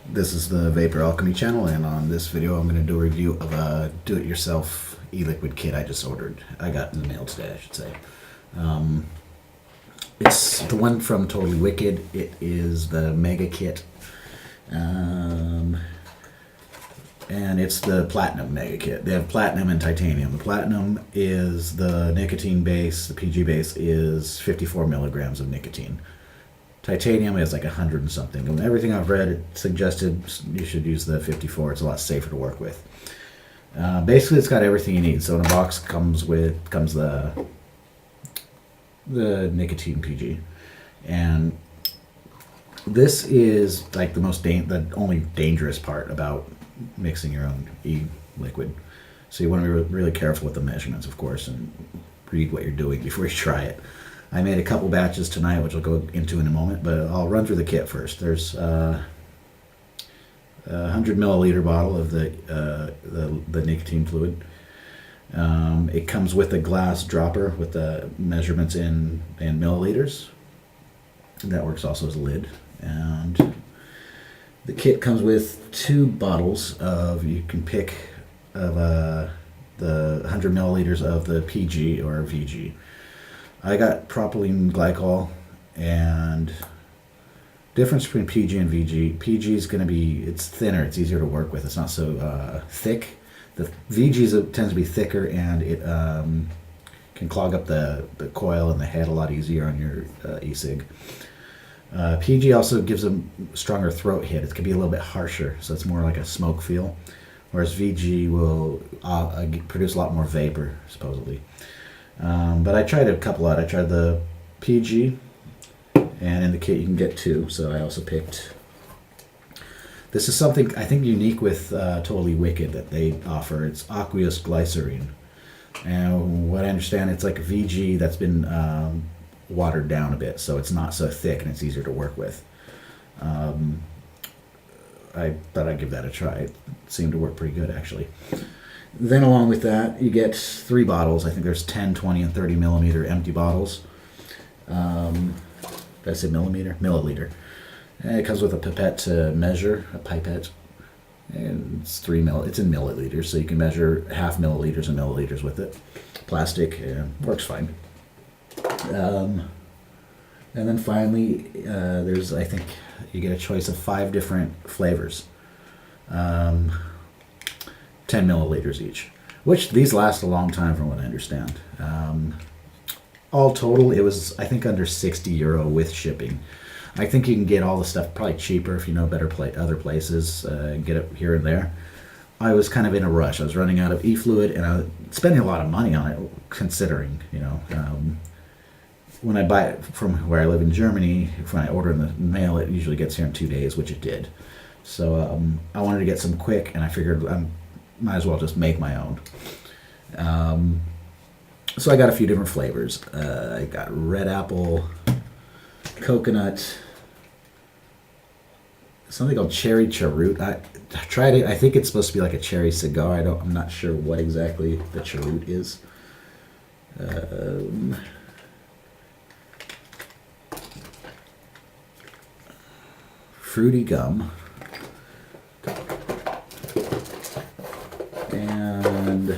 This is the Vapor Alchemy channel, and on this video I'm going to do a review of a do-it-yourself e-liquid kit I just ordered. I got in the mail today, I should say. It's the one from Totally Wicked. It is the Mega Kit. And it's the Platinum Mega Kit. They have Platinum and Titanium. The Platinum is the nicotine base. The PG base is 54 milligrams of nicotine. Titanium is like 100 and something. And everything I've read, it suggested you should use the 54. It's a lot safer to work with. Basically, it's got everything you need. So in a box comes the nicotine PG, and this is like the only dangerous part about mixing your own e-liquid. So you want to be really careful with the measurements, of course, and read what you're doing before you try it. I made a couple batches tonight, which I'll go into in a moment, but I'll run through the kit first. There's a 100 milliliter bottle of the nicotine fluid. It comes with a glass dropper with the measurements in milliliters. That works also as a lid. And the kit comes with 2 bottles you can pick of the 100 milliliters of the PG or VG. I got propylene glycol, and difference between PG and VG. PG is going to it's thinner, it's easier to work with, it's not so thick. The VG tends to be thicker, and it can clog up the coil and the head a lot easier on your e-cig. PG also gives a stronger throat hit. It can be a little bit harsher, so it's more like a smoke feel, whereas VG will produce a lot more vapor, supposedly. But I tried a couple out. I tried the PG, and in the kit you can get 2, so I also picked. This is something I think unique with Totally Wicked that they offer. It's aqueous glycerine, and what I understand, it's like a VG that's been watered down a bit, so it's not so thick and it's easier to work with. I thought I'd give that a try. It seemed to work pretty good, actually. Then along with that, you get 3 bottles. I think there's 10, 20, and 30 millimeter empty bottles. Did I say millimeter? Milliliter. And it comes with a pipette to measure, a pipette. And it's it's in milliliters, so you can measure half milliliters and milliliters with it. Plastic, works fine. And then finally, I think you get a choice of 5 different flavors. 10 milliliters each, which these last a long time from what I understand. All total, it was, I think, under €60 with shipping. I think you can get all the stuff probably cheaper if you know better other places, get it here and there. I was kind of in a rush. I was running out of e-fluid, and I was spending a lot of money on it, considering, when I buy it from where I live in Germany, when I order in the mail, it usually gets here in 2 days, which it did. So I wanted to get some quick, and I figured might as well just make my own. So I got a few different flavors. I got red apple, coconut, something called cherry cheroot. I tried it. I think it's supposed to be like a cherry cigar. I'm not sure what exactly the cheroot is. Fruity gum. And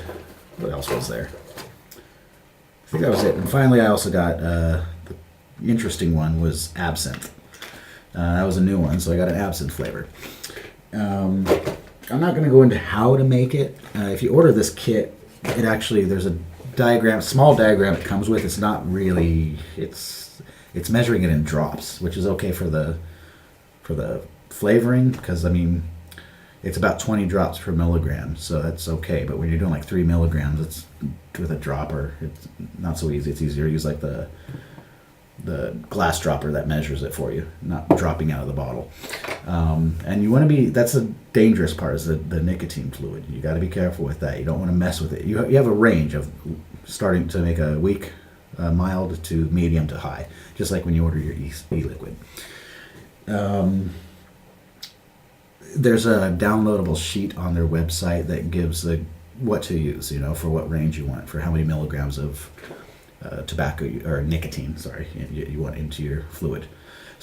what else was there? I think that was it. And finally, I also got the interesting one was Absinthe. That was a new one, so I got an Absinthe flavor. I'm not going to go into how to make it. If you order this kit, there's a diagram, small diagram it comes with. It's not really, it's measuring it in drops, which is okay for the flavoring, because I mean, it's about 20 drops per milligram, so that's okay. But when you're doing like 3 milligrams, it's with a dropper. It's not so easy. It's easier to use like the glass dropper that measures it for you, not dropping out of the bottle. And you want to that's the dangerous part, is the nicotine fluid. You got to be careful with that. You don't want to mess with it. You have a range of starting to make a weak, mild to medium to high, just like when you order your e-liquid. There's a downloadable sheet on their website that gives what to use, for what range you want, for how many milligrams of tobacco or nicotine, sorry, you want into your fluid.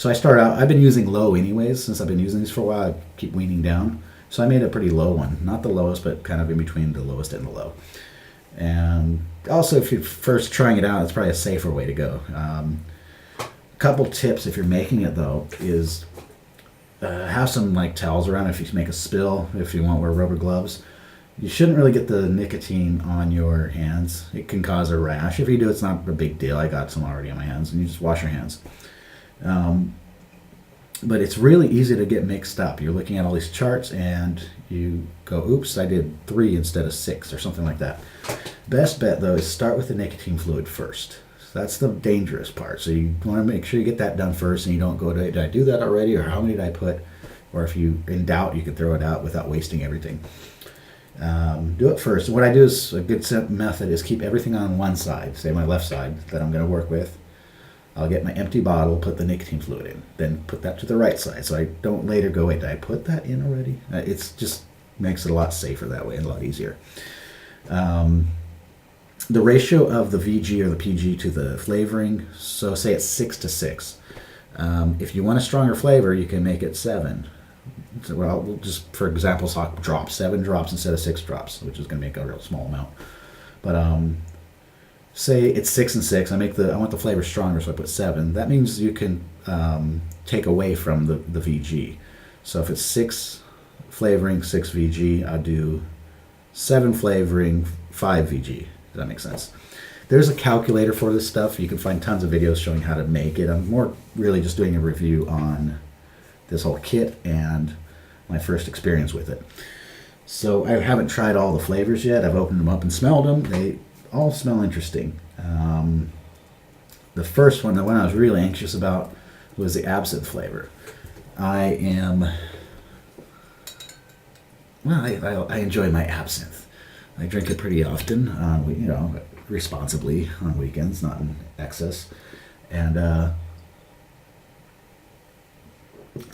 So I start out, I've been using low anyways, since I've been using these for a while, I keep weaning down. So I made a pretty low one. Not the lowest, but kind of in between the lowest and the low. And also, if you're first trying it out, it's probably a safer way to go. A couple tips if you're making it though is have some like towels around if you make a spill, if you won't wear rubber gloves. You shouldn't really get the nicotine on your hands. It can cause a rash. If you do, it's not a big deal. I got some already on my hands, and you just wash your hands. But it's really easy to get mixed up. You're looking at all these charts and you go, oops, I did 3 instead of 6 or something like that. Best bet though is start with the nicotine fluid first. So that's the dangerous part. So you want to make sure you get that done first and you don't go to, did I do that already, or how many did I put? Or if you in doubt, you can throw it out without wasting everything. Do it first. What I do is a good method is keep everything on one side, say my left side that I'm going to work with. I'll get my empty bottle, put the nicotine fluid in, then put that to the right side so I don't later go, wait, did I put that in already? It's just makes it a lot safer that way and a lot easier. The ratio of the VG or the PG to the flavoring, so say it's 6 to 6. If you want a stronger flavor, you can make it 7. So, well, we'll just for example, talk drops, 7 drops instead of 6 drops, which is going to make a real small amount. But say it's 6 and 6. I want the flavor stronger, so I put 7. That means you can take away from the VG. So if it's 6 flavoring, 6 VG, I'll do 7 flavoring, 5 VG. Does that make sense? There's a calculator for this stuff. You can find tons of videos showing how to make it. I'm more really just doing a review on this whole kit and my first experience with it. So I haven't tried all the flavors yet. I've opened them up and smelled them. They all smell interesting. The first one, the one I was really anxious about, was the absinthe flavor. I enjoy my absinthe. I drink it pretty often, responsibly on weekends, not in excess. And I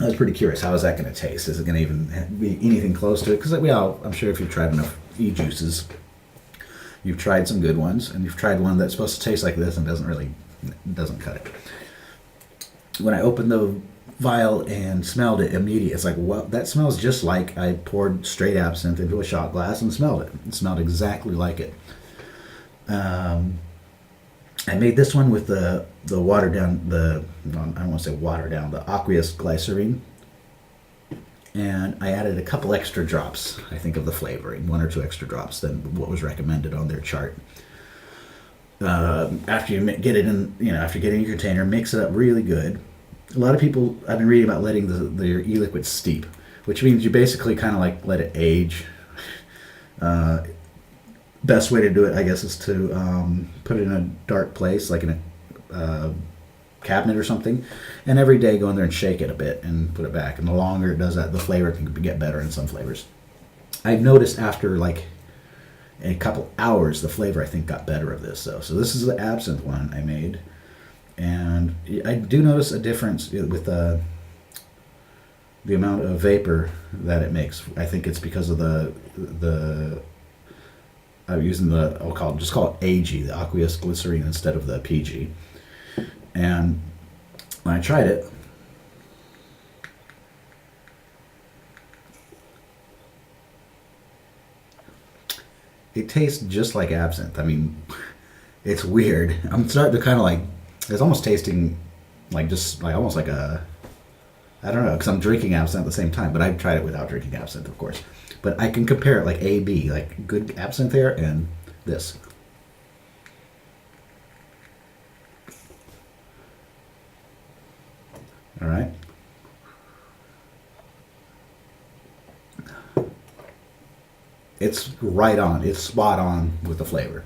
was pretty curious, how is that going to taste? Is it going to even be anything close to it? Because I'm sure if you've tried enough e-juices, you've tried some good ones, and you've tried one that's supposed to taste like this and doesn't cut it. When I opened the vial and smelled it immediately, it's like, well, that smells just like I poured straight absinthe into a shot glass and smelled it. It smelled exactly like it. I made this one with the watered down, I don't want to say watered down, the aqueous glycerine. And I added a couple extra drops, I think, of the flavoring, 1 or 2 extra drops than what was recommended on their chart. After you get it in, after getting your container, mix it up really good. A lot of people, I've been reading about letting their e-liquid steep, which means you basically kind of like let it age. Best way to do it, I guess, is to put it in a dark place, like in a cabinet or something, and every day go in there and shake it a bit and put it back. And the longer it does that, the flavor can get better in some flavors. I've noticed after like a couple hours, the flavor I think got better of this. So this is the absinthe one I made, and I do notice a difference with the amount of vapor that it makes. I think it's because of I'm using I'll call it AG, the aqueous glycerine, instead of the PG. And when I tried it, it tastes just like absinthe. I mean, it's weird. I'm starting to kind of like, it's almost tasting like just like almost like I don't know, because I'm drinking absinthe at the same time, but I've tried it without drinking absinthe, of course. But I can compare it like A-B, like good absinthe there and this. All right. It's right on. It's spot on with the flavor.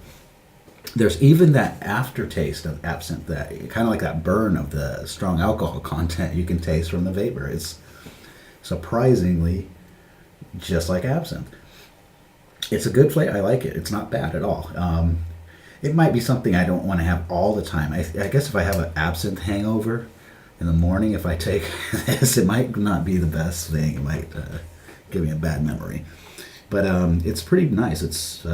There's even that aftertaste of absinthe, that kind of like that burn of the strong alcohol content you can taste from the vapor. It's surprisingly just like absinthe. It's a good flavor. I like it. It's not bad at all. It might be something I don't want to have all the time. I guess if I have an absinthe hangover in the morning, if I take this, it might not be the best thing. It might give me a bad memory. But it's pretty nice. It's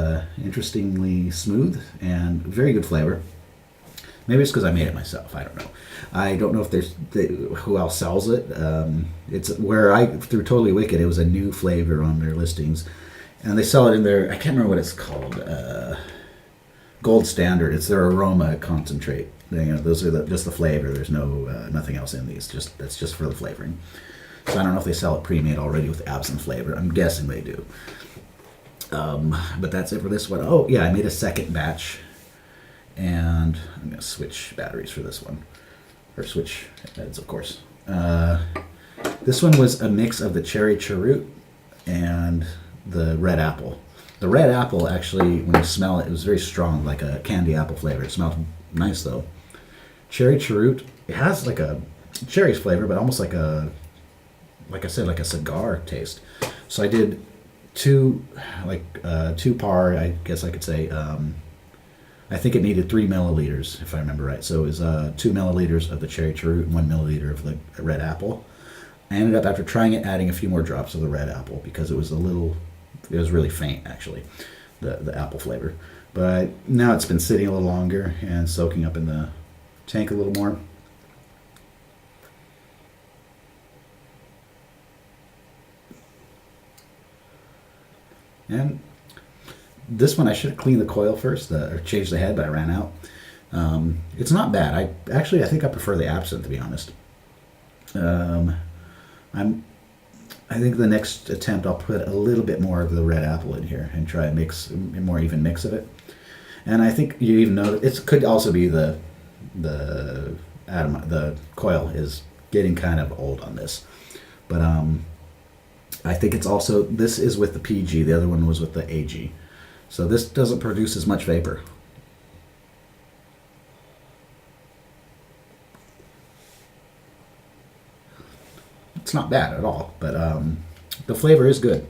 interestingly smooth and very good flavor. Maybe it's because I made it myself. I don't know. I don't know if there's who else sells it. It's where I through Totally Wicked. It was a new flavor on their listings, and they sell it in their. I can't remember what it's called. Gold Standard. It's their aroma concentrate. Those are just the flavor. There's no nothing else in these. That's just for the flavoring. So I don't know if they sell it pre-made already with absinthe flavor. I'm guessing they do. But that's it for this one. Oh yeah, I made a second batch, and I'm gonna switch batteries for this one, or switch heads, of course. This one was a mix of the cherry cheroot and the red apple. The red apple actually, when you smell it, it was very strong, like a candy apple flavor. It smelled nice though. Cherry cheroot, it has like a cherry flavor, but almost like like I said, like a cigar taste. So I did two par, I guess I could say. I think it needed 3 milliliters, if I remember right. So it was 2 milliliters of the cherry cheroot and 1 milliliter of the red apple. I ended up, after trying it, adding a few more drops of the red apple because it was really faint, actually, the apple flavor. But now it's been sitting a little longer and soaking up in the tank a little more. And this one, I should have cleaned the coil first, or changed the head, but I ran out. It's not bad. I think I prefer the Absinthe, to be honest. I think the next attempt I'll put a little bit more of the red apple in here and try a more even mix of it. And I think you even know it could also be the coil is getting kind of old on this, but I think it's also, this is with the PG, the other one was with the AG. So this doesn't produce as much vapor. It's not bad at all, but the flavor is good.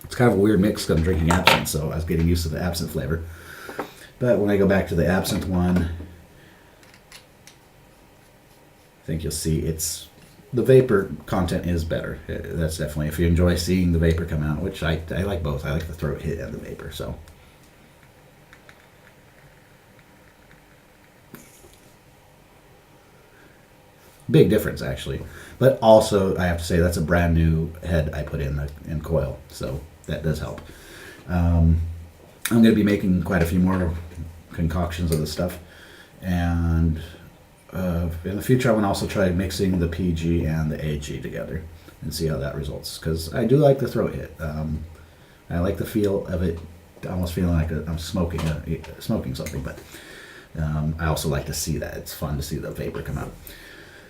It's kind of a weird mix because I'm drinking absinthe, so I was getting used to the absinthe flavor. But when I go back to the absinthe one, I think you'll see the vapor content is better. That's definitely, if you enjoy seeing the vapor come out, which I like both. I like the throat hit and the vapor. So big difference actually. But also I have to say that's a brand new head I put in coil, so that does help. I'm going to be making quite a few more concoctions of this stuff, and in the future, I want to also try mixing the PG and the AG together and see how that results. Because I do like the throat hit. I like the feel of it, almost feeling like I'm smoking something. But I also like to see that. It's fun to see the vapor come out.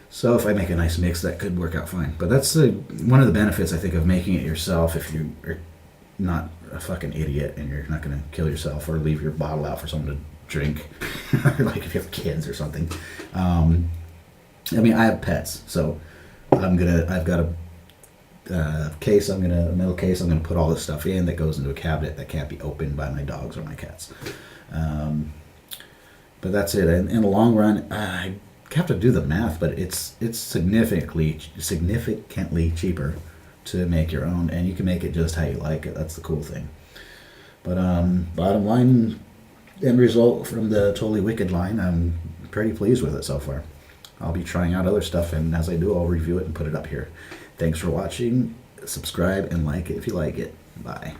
So if I make a nice mix, that could work out fine. But that's one of the benefits, I think, of making it yourself. If you are not a fucking idiot and you're not going to kill yourself or leave your bottle out for someone to drink, like if you have kids or something. I mean, I have pets, so I've got a case. A metal case. I'm gonna put all this stuff in that goes into a cabinet that can't be opened by my dogs or my cats. But that's it. And in the long run, I have to do the math, but it's significantly cheaper to make your own, and you can make it just how you like it. That's the cool thing. But bottom line, end result from the Totally Wicked line, I'm pretty pleased with it so far. I'll be trying out other stuff, and as I do, I'll review it and put it up here. Thanks for watching. Subscribe and like it if you like it. Bye.